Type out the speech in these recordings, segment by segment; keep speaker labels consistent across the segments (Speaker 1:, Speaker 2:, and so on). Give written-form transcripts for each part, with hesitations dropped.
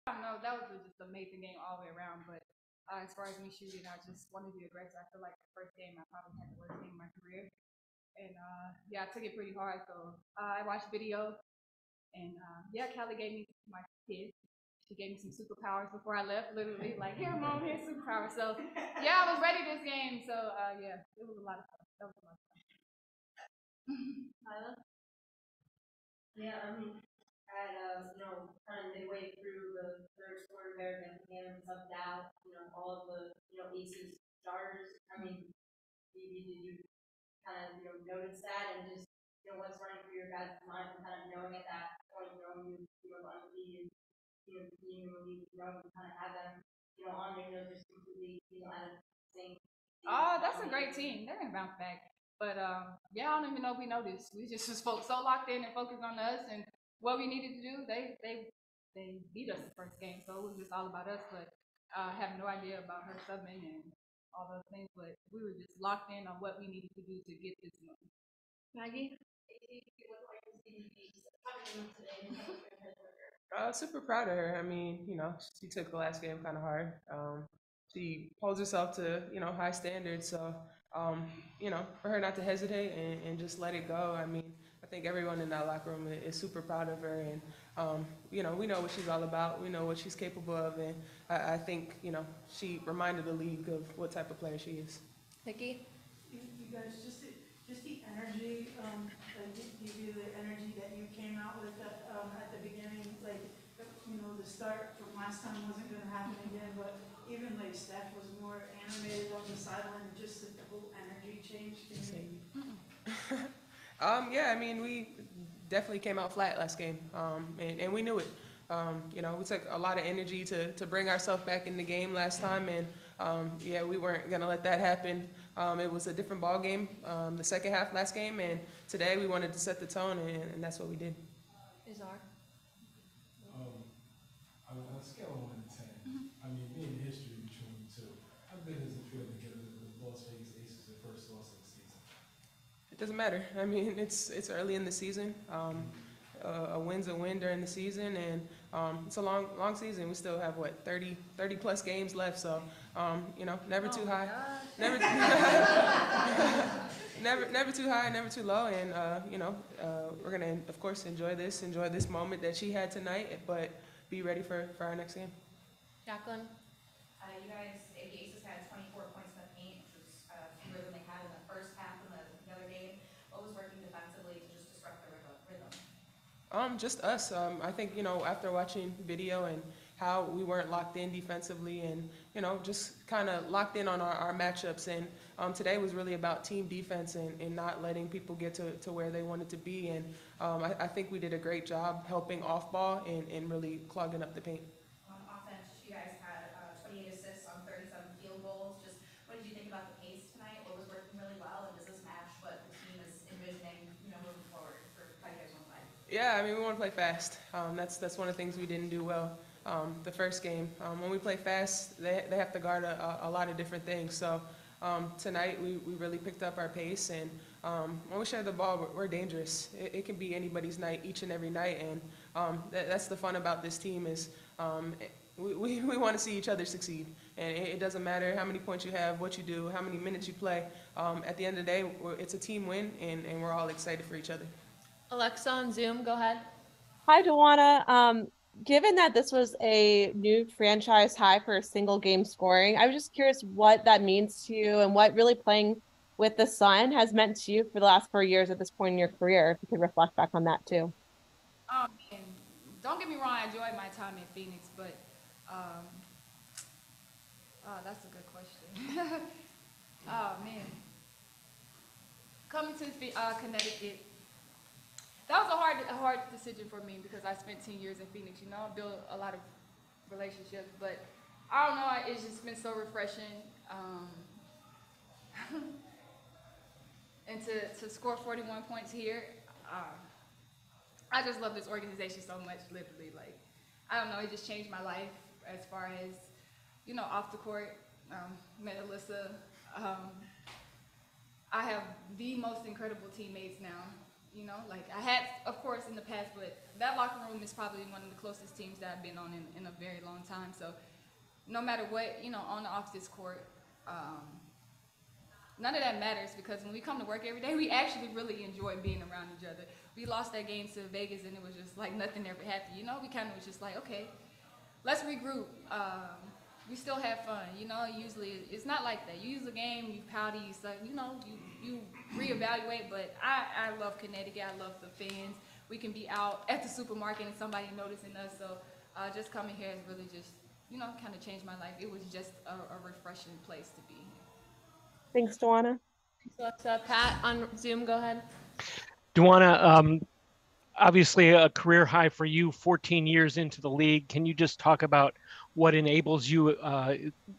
Speaker 1: don't know. That was just an amazing game all the way around. But as far as me shooting, I just wanted to be aggressive. I feel like the first game I probably had the worst game of my career, and yeah, I took it pretty hard. So I watched video, and yeah, Callie gave me my kid. She gave me some superpowers before I left. Literally, like, here, mom, here's superpowers. So yeah, I was ready this game. So yeah, it was a lot of fun. That was a lot of fun.
Speaker 2: Yeah, at kind of midway through the third quarter there, Bethlehem subbed out, all of the, aces starters. Did you kind of, notice that and just, what's running through your guys' mind and kind of knowing at that point, you were going to be, kind of have them, on there, just completely, out of sync.
Speaker 1: That's a great team. They're gonna bounce back. But yeah, I don't even know if we noticed. We just was so locked in and focused on us and what we needed to do. They beat us the first game, so it was just all about us. But I have no idea about her subbing and all those things. But we were just locked in on what we needed to do to get this win. Maggie.
Speaker 3: Super proud of her. I mean, she took the last game kind of hard. She holds herself to, high standards. So, for her not to hesitate and just let it go. I mean, I think everyone in that locker room is super proud of her. And, we know what she's all about. We know what she's capable of. And I think, she reminded the league of what type of player she is.
Speaker 1: Nikki?
Speaker 4: You guys, just the energy, the energy that you came out with at the beginning, like, the start from last time wasn't going to happen again, but even like Steph was more animated on the sideline, just the whole energy change.
Speaker 3: Yeah, I mean, we definitely came out flat last game, and we knew it. We took a lot of energy to bring ourselves back in the game last time, and yeah, we weren't gonna let that happen. It was a different ball game the second half last game, and today we wanted to set the tone, and that's what we did.
Speaker 1: Izar?
Speaker 5: Um, on a scale of 1 to 10, I mean, being the history between you two, how good does it feel to get the Las Vegas Aces their first loss of the season?
Speaker 3: It doesn't matter. I mean, it's early in the season. A win's a win during the season, and it's a long season. We still have what 30 plus games left, so never too high, never never too high, never too low, and we're gonna of course enjoy this moment that she had tonight, but be ready for our next game.
Speaker 1: Jacqueline?
Speaker 6: You guys, the Aces had 24 points in the paint, which was fewer than they had in the first half of the other game. What was working defensively to just disrupt the rhythm?
Speaker 3: Just us. I think after watching video and how we weren't locked in defensively, and just kind of locked in on our matchups. And today was really about team defense and not letting people get to where they wanted to be. And I think we did a great job helping off ball and really clogging up the paint.
Speaker 6: On offense, you guys had 28 assists on 37 field goals. Just what did you think about the pace tonight? What was working really well, and does this match what the team is envisioning, moving forward for how you guys want to play?
Speaker 3: Yeah, I mean, we want to play fast. That's one of the things we didn't do well the first game. When we play fast, they have to guard a lot of different things. So tonight we really picked up our pace, and when we share the ball, we're dangerous. It can be anybody's night each and every night, and that's the fun about this team is we want to see each other succeed. And it doesn't matter how many points you have, what you do, how many minutes you play. At the end of the day, it's a team win, and we're all excited for each other.
Speaker 1: Alexa on Zoom, go ahead.
Speaker 7: Hi, Dewana. Given that this was a new franchise high for single game scoring, I was just curious what that means to you and what really playing with the Sun has meant to you for the last 4 years at this point in your career. If you could reflect back on that too.
Speaker 1: And don't get me wrong, I enjoyed my time in Phoenix, but that's a good question. Oh man, coming to Connecticut, that was a hard decision for me because I spent 10 years in Phoenix. I built a lot of relationships, but I don't know. It's just been so refreshing, and to score 41 points here. I just love this organization so much. Literally, like I don't know, it just changed my life as far as off the court. Met Alyssa. I have the most incredible teammates now. You know, like I had, of course, in the past, but that locker room is probably one of the closest teams that I've been on in a very long time. So no matter what, you know, on the off this court, um, none of that matters because when we come to work every day, we actually really enjoy being around each other. We lost that game to Vegas and it was just like nothing ever happened. You know, we kind of was just like, okay, let's regroup. We still have fun. You know, usually it's not like that. You use a game, you pouty, you suck. You know, you reevaluate. But I love Connecticut. I love the fans. We can be out at the supermarket and somebody noticing us. So just coming here has really just, you know, kind of changed my life. It was just a refreshing place to be.
Speaker 7: Thanks, Joanna. Thanks, Alexa. Pat on Zoom, go ahead.
Speaker 8: Duana, obviously a career high for you, 14 years into the league. Can you just talk about what enables you,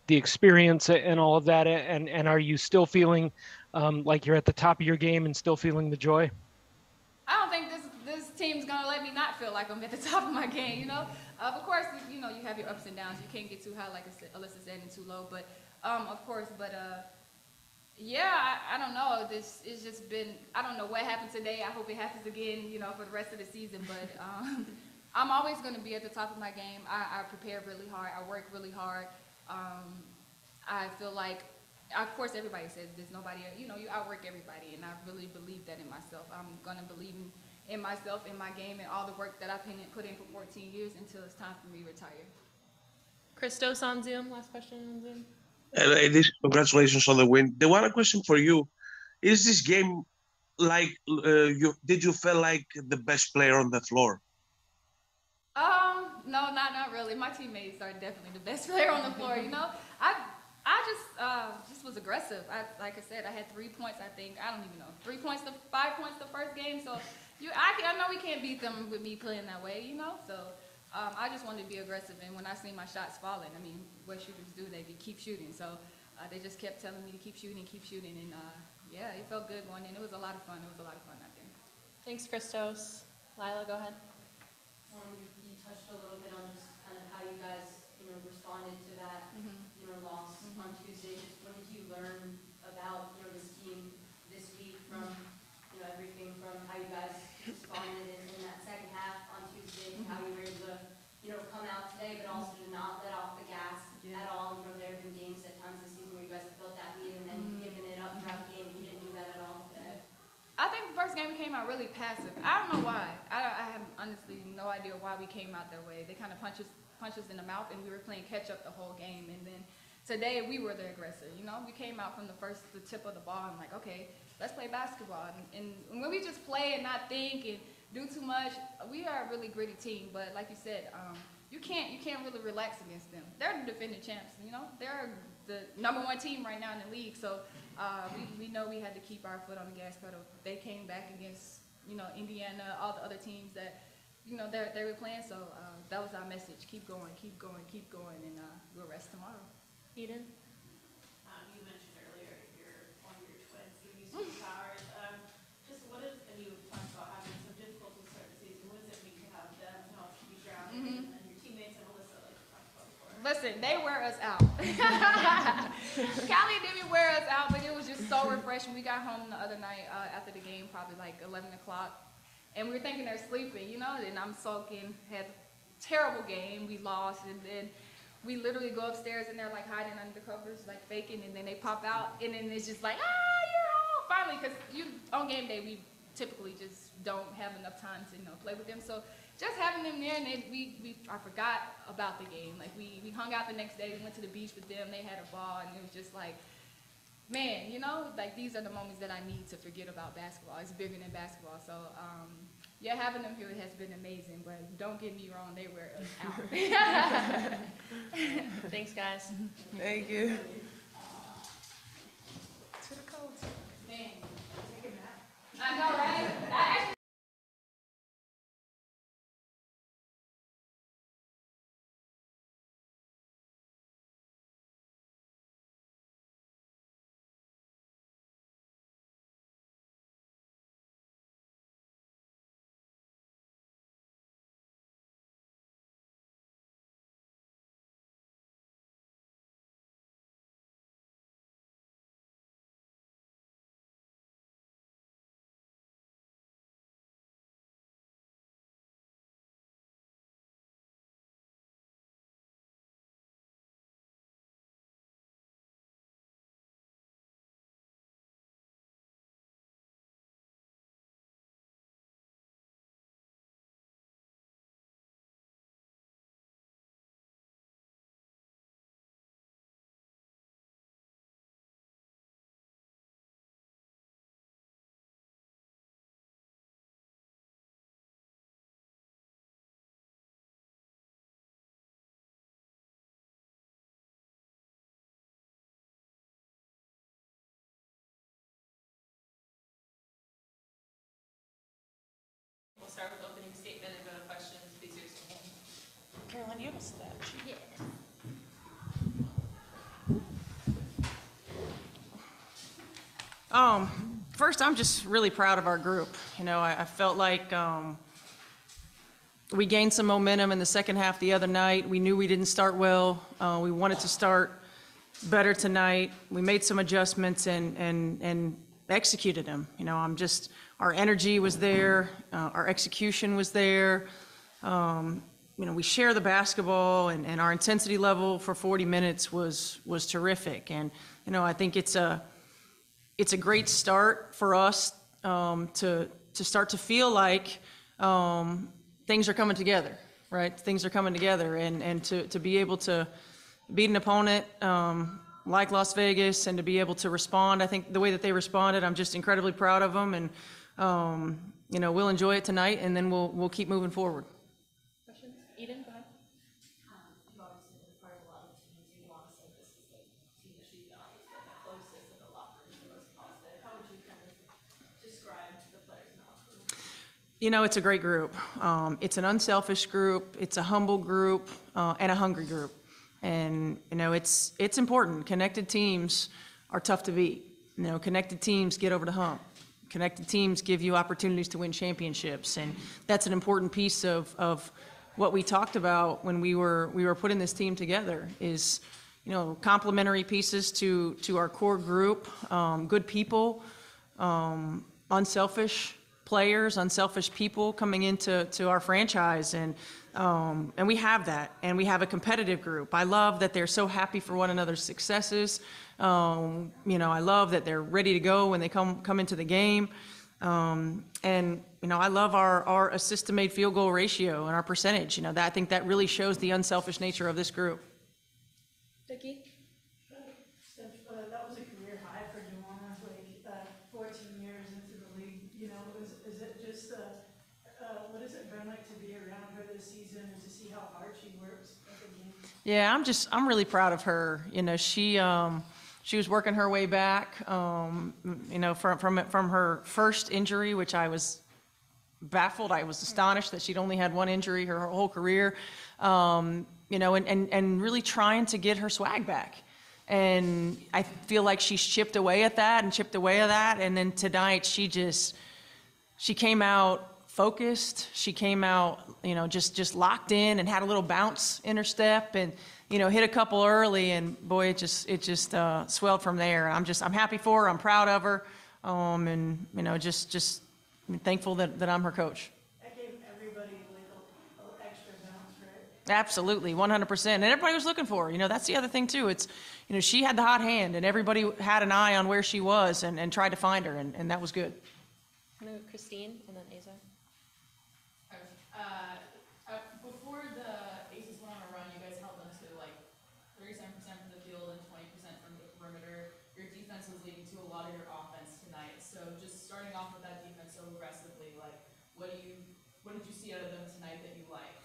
Speaker 8: the experience and all of that? And are you still feeling like you're at the top of your game and still feeling the joy?
Speaker 1: I don't think this team's gonna let me not feel like I'm at the top of my game. You know, of course, you know you have your ups and downs. You can't get too high, like Alyssa said, and too low. But of course, but yeah, I don't know. This it's just been. I don't know what happened today. I hope it happens again. You know, for the rest of the season. But I'm always gonna be at the top of my game. I prepare really hard. I work really hard. I feel like, of course, everybody says there's nobody, you know, you outwork everybody, and I really believe that in myself. I'm gonna believe in myself, in my game, and all the work that I've put in for 14 years until it's time for me to retire.
Speaker 7: Christos on Zoom. Last question on Zoom.
Speaker 9: Ladies, congratulations on the win. The one question for you is this game like did you feel like the best player on the floor?
Speaker 1: No, not really. My teammates are definitely the best player on the floor. You know, I just was aggressive. Like I said, I had 3 points. I think I don't even know 3 points to 5 points the first game. So I know we can't beat them with me playing that way. You know, so I just wanted to be aggressive. And when I seen my shots falling, I mean, what shooters do, they keep shooting. So they just kept telling me to keep shooting, and yeah, it felt good going in. It was a lot of fun. It was a lot of fun out there.
Speaker 7: Thanks, Christos. Lila, go ahead.
Speaker 2: You touched a little bit on just kind of how you guys, responded to that, loss on Tuesday. Just what did you learn about, this team this week from, everything from how you guys responded in that second half on Tuesday, how you were able to, come out today, but also to not let off the gas at all. There have been games at times this season where you guys have built that lead and then given it up throughout the game. You didn't do that at all today.
Speaker 1: I think the first game we came out really passive. I don't know why. I have honestly no idea why we came out that way. They kind of punched us in the mouth, and we were playing catch up the whole game. And then today we were the aggressor. You know, we came out from the tip of the ball, and like, okay, let's play basketball. And when we just play and not think and do too much, we are a really gritty team. But like you said, you can't really relax against them. They're the defending champs. You know, they're the #1 team right now in the league. So we know we had to keep our foot on the gas pedal. They came back against, Indiana, all the other teams that, they were playing. So that was our message. Keep going, keep going, keep going, and we'll rest tomorrow.
Speaker 7: Eden?
Speaker 10: You mentioned earlier one of your twins giving you superpowers. Just what is, and you talked about having some difficulty to start the season. What does it mean to have them help you grounded and your teammates and Alyssa, like you talked about before?
Speaker 1: Listen, they wear us out. Callie didn't wear us out, but it was just so refreshing. We got home the other night after the game, probably like 11 o'clock, and we were thinking they're sleeping, and I'm soaking, had a terrible game, we lost, and then we literally go upstairs and they're like hiding under the covers, like faking, and then they pop out, and then it's just like, you're home, finally, because on game day, we typically just don't have enough time to, play with them, so just having them there, and I forgot about the game. Like, we hung out the next day, we went to the beach with them, they had a ball, and it was just like, man, like, these are the moments that I need to forget about basketball. It's bigger than basketball, so, yeah, having them here has been amazing, but don't get me wrong, they wear us out.
Speaker 7: Thanks, guys.
Speaker 3: Thank you.
Speaker 1: Man, I know, right? I actually
Speaker 10: start with opening statement and go to questions. Please use your hand.
Speaker 3: Caroline, you have a stat.
Speaker 11: First, I'm just really proud of our group. You know, I felt like we gained some momentum in the second half the other night. We knew we didn't start well. We wanted to start better tonight. We made some adjustments and executed them. You know, our energy was there, our execution was there. You know, we share the basketball, and our intensity level for 40 minutes was terrific. And you know, I think it's a great start for us to start to feel like things are coming together, right? Things are coming together, and to be able to beat an opponent like Las Vegas and to be able to respond, I think the way that they responded, I'm just incredibly proud of them. And you know, we'll enjoy it tonight, and then we'll keep moving forward.
Speaker 7: Questions? Eden, go ahead.
Speaker 10: You obviously been part of a lot of teams. You want to say this is the team that she's been on that's been the closest in the locker room, the most positive. How would you kind of describe the players in the locker room?
Speaker 11: You know, it's a great group. It's an unselfish group, it's a humble group, and a hungry group. And you know, it's important. Connected teams are tough to beat. You know, connected teams get over the hump. Connected teams give you opportunities to win championships, and that's an important piece of what we talked about when we were putting this team together. Is, you know, complementary pieces to our core group, good people, unselfish players, unselfish people coming into our franchise, and we have that, and we have a competitive group. I love that they're so happy for one another's successes. You know, I love that they're ready to go when they come into the game. And you know, I love our assist to made field goal ratio and our percentage. You know, I think that really shows the unselfish nature of this group.
Speaker 7: Vicky?
Speaker 4: Steph, that was a career high for Joanna, like 14 years into the league. You know, is it just, what has it been like to be around her this season and to see how hard she works at the game?
Speaker 11: Yeah, I'm really proud of her. You know, she was working her way back, you know, from her first injury, which I was baffled. I was astonished that she'd only had one injury her whole career, you know, and really trying to get her swag back. And I feel like she's chipped away at that and chipped away at that. And then tonight she came out focused. She came out, you know, just locked in and had a little bounce in her step, and you know, hit a couple early, and boy, it just swelled from there. I'm happy for her. I'm proud of her, and you know, just thankful that I'm her coach.
Speaker 4: That gave everybody like a extra bounce, right?
Speaker 11: Absolutely, 100%. And everybody was looking for her. You know, that's the other thing too. It's, you know, she had the hot hand, and everybody had an eye on where she was and tried to find her, and that was good.
Speaker 7: I'm gonna go Christine and then Asa.
Speaker 10: Before the Aces went on a run, you guys held them to like 37% from the field and 20% from the perimeter. Your defense was leading to a lot of your offense tonight. So just starting off with that defense so aggressively, like what did you see out of them tonight that you liked?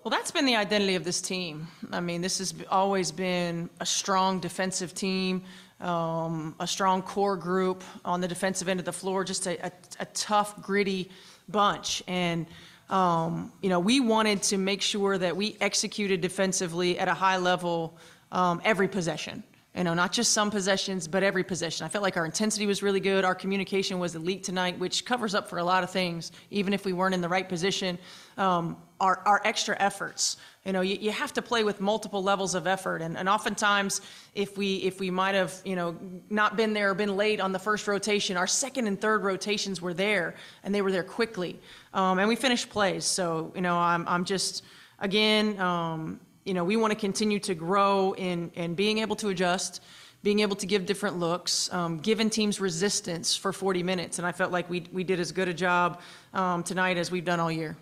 Speaker 11: Well, that's been the identity of this team. I mean, this has always been a strong defensive team, a strong core group on the defensive end of the floor, just a tough, gritty bunch. And you know, we wanted to make sure that we executed defensively at a high level every possession. You know, not just some possessions, but every possession. I felt like our intensity was really good. Our communication was elite tonight, which covers up for a lot of things, even if we weren't in the right position. Our extra efforts. You know, you have to play with multiple levels of effort, and oftentimes, if we might have, you know, not been there or been late on the first rotation, our second and third rotations were there, and they were there quickly, and we finished plays. So, you know, I'm just, again, you know, we want to continue to grow in being able to adjust, being able to give different looks, giving teams resistance for 40 minutes, and I felt like we did as good a job tonight as we've done all year.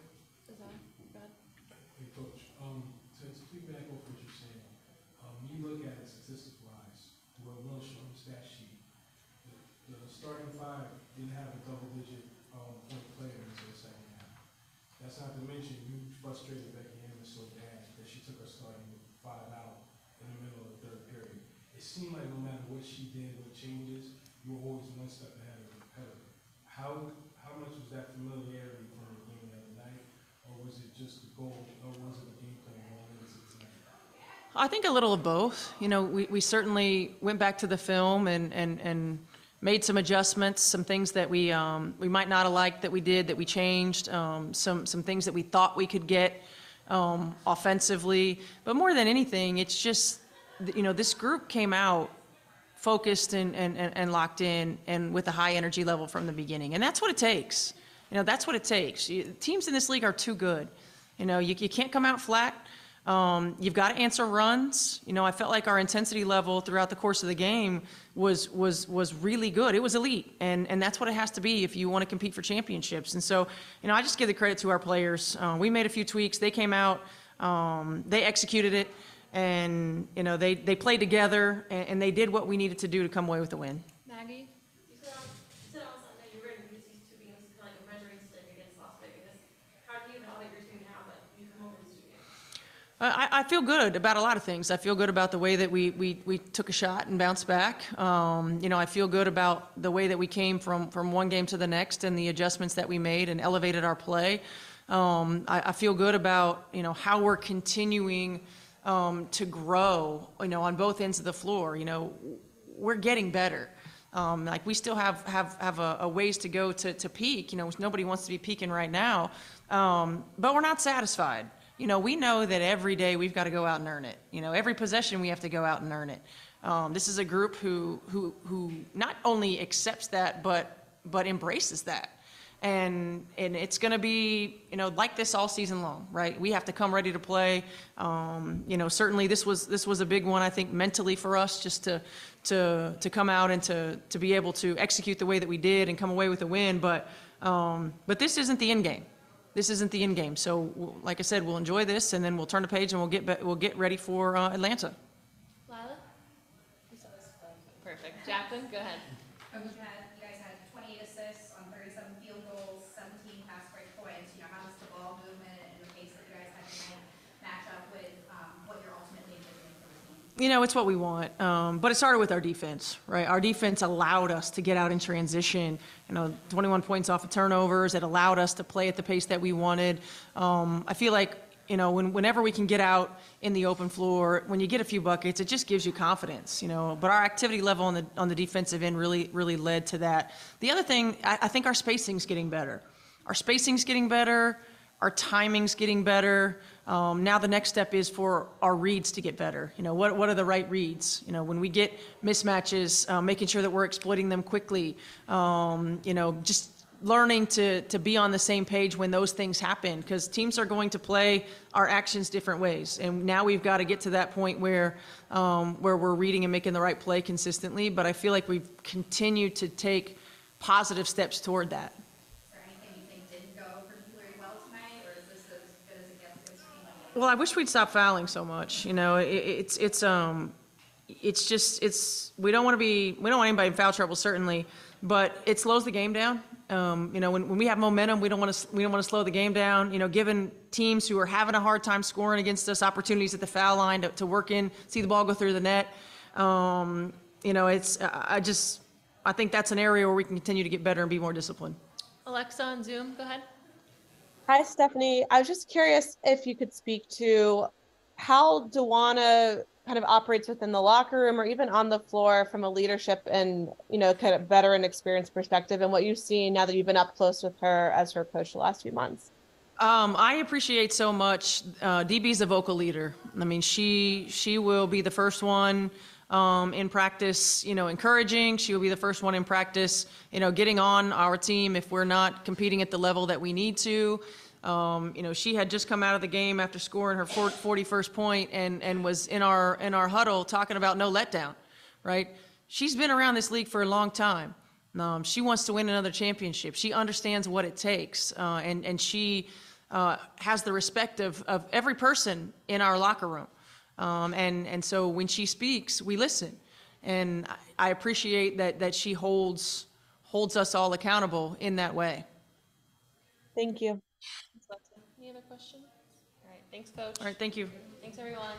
Speaker 5: Hey, Coach, to piggyback off what you're saying, you look at it statistic-wise, well, we'll show the stat sheet. The starting five didn't have a double-digit point player until the second half. That's not to mention you frustrated Becky Hammond so bad that she took her starting five out in the middle of the third period. It seemed like no matter what she did, what changes, you were always one step ahead of her. How much was that familiarity from the was it just the goal, or was it a game plan going into tonight?
Speaker 11: I think a little of both. You know, we certainly went back to the film and made some adjustments, some things that we might not have liked that we did, that we changed, some things that we thought we could get offensively. But more than anything, it's just, you know, this group came out focused and locked in and with a high energy level from the beginning. And that's what it takes. You know, that's what it takes. Teams in this league are too good. You know, you can't come out flat. You've got to answer runs. You know, I felt like our intensity level throughout the course of the game was really good. It was elite, and that's what it has to be if you want to compete for championships. And so, you know, I just give the credit to our players. We made a few tweaks. They came out, they executed it, and you know, they played together, and they did what we needed to do to come away with the win.
Speaker 6: Maggie?
Speaker 10: You said on Sunday you were going to use these two games kind of like a measuring stick against Las Vegas. How do you evaluate your team now that you come over these two games?
Speaker 11: I feel good about a lot of things. I feel good about the way that we took a shot and bounced back. You know, I feel good about the way that we came from one game to the next and the adjustments that we made and elevated our play. I feel good about, you know, how we're continuing to grow, you know, on both ends of the floor. You know, we're getting better. Like we still have a ways to go to peak. You know, nobody wants to be peaking right now, but we're not satisfied. You know, we know that every day we've got to go out and earn it. You know, every possession we have to go out and earn it. This is a group who not only accepts that, but embraces that. And it's going to be, you know, like this all season long, right? We have to come ready to play. You know, certainly this was a big one, I think, mentally for us, just to come out and to be able to execute the way that we did and come away with a win. But this isn't the end game. This isn't the end game. So, like I said, we'll enjoy this, and then we'll turn the page and we'll get ready for Atlanta.
Speaker 12: Lila? Perfect. Jacqueline, go ahead.
Speaker 6: You guys had 28 assists on 37 field goals, 17 pass break points. You know, how does the ball movement and the pace that you guys had tonight match up with what you're ultimately envisioning for the team?
Speaker 11: You know, it's what we want. But it started with our defense, right? Our defense allowed us to get out in transition. You know, 21 points off of turnovers. It allowed us to play at the pace that we wanted. I feel like, you know, whenever we can get out in the open floor, when you get a few buckets, it just gives you confidence, you know. But our activity level on the defensive end really led to that. The other thing, I think our spacing's getting better. Our spacing's getting better. Our timing's getting better. Now the next step is for our reads to get better. You know, what are the right reads? You know, when we get mismatches, making sure that we're exploiting them quickly. You know, just learning to be on the same page when those things happen, because teams are going to play our actions different ways. And now we've got to get to that point where we're reading and making the right play consistently. But I feel like we've continued to take positive steps toward that. Well, I wish we'd stop fouling so much. You know, it's just we don't want anybody in foul trouble, certainly, but it slows the game down. You know, when we have momentum, we don't want to slow the game down. You know, giving teams who are having a hard time scoring against us opportunities at the foul line to work in, see the ball go through the net. You know, I think that's an area where we can continue to get better and be more disciplined.
Speaker 12: Alexa on Zoom, go ahead.
Speaker 7: Hi, Stephanie. I was just curious if you could speak to how Duana kind of operates within the locker room or even on the floor from a leadership and, you know, kind of veteran experience perspective, and what you've seen now that you've been up close with her as her coach the last few months.
Speaker 11: I appreciate so much. DB's a vocal leader. I mean, she will be the first one in practice, you know, encouraging. She will be the first one in practice, you know, getting on our team if we're not competing at the level that we need to. You know, she had just come out of the game after scoring her 41st point and was in our huddle talking about no letdown, right? She's been around this league for a long time. She wants to win another championship. She understands what it takes, and she has the respect of every person in our locker room. And so when she speaks, we listen. And I appreciate that she holds us all accountable in that way.
Speaker 7: Thank you.
Speaker 12: Any other questions? All right, thanks, Coach.
Speaker 11: All right, thank you.
Speaker 12: Thanks, everyone.